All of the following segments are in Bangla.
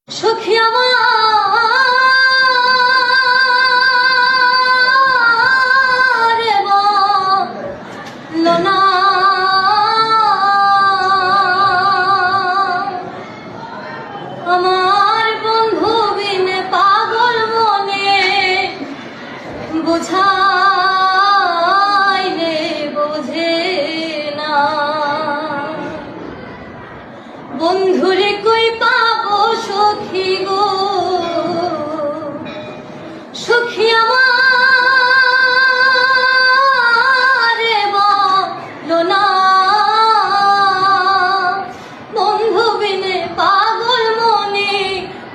সখী আমার বলো না আমার বন্ধু বিনে পাগল মনে বোঝাইলে বোঝে না বন্ধুরে কই পাবো সখী গো সখী আমার বলো না বন্ধু বিনে পাগল মনে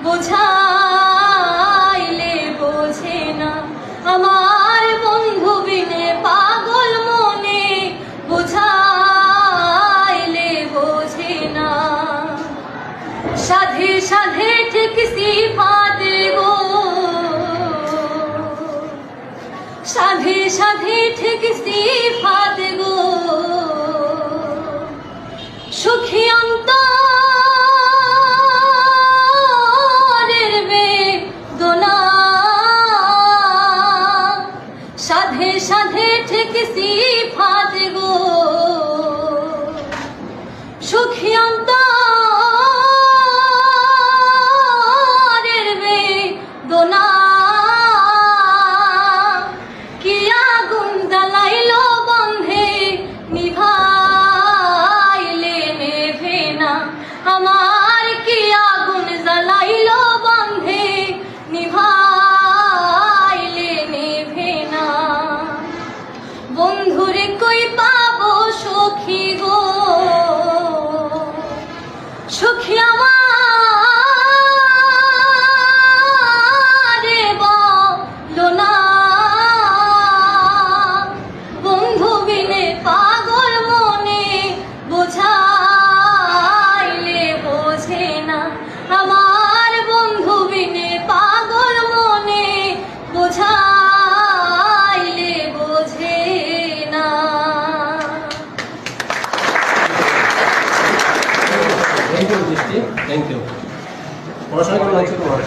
বোঝাইলে বোঝে না আমার বন্ধু বিনে পাগল মনে বোঝাইলে বোঝে না সাধে সাধে ঠিক সিফাত গো সাধে সাধে ঠিক সিফাত গো সুখী অন্তরের বেদনা সাধে সাধে ঠিক সিফাত গো সুখী অন্তরের বেদনা কি আগুন জ্বালাইলো বন্ধে নিভাইলে নেভে না আমার কি আগুন জ্বালাইলো বন্ধে নিভাইলে নেভে না বন্ধুরে কই পাবো সখী গো সখী আমার বলো না বন্ধু বিনে পাগল মনে বোঝাইলে বোঝে না আমার বন্ধু বিনে পাগল মনে বোঝাইলে বোঝে না। Thank you. পড়াশোনা কেমন লাগছে তোমার?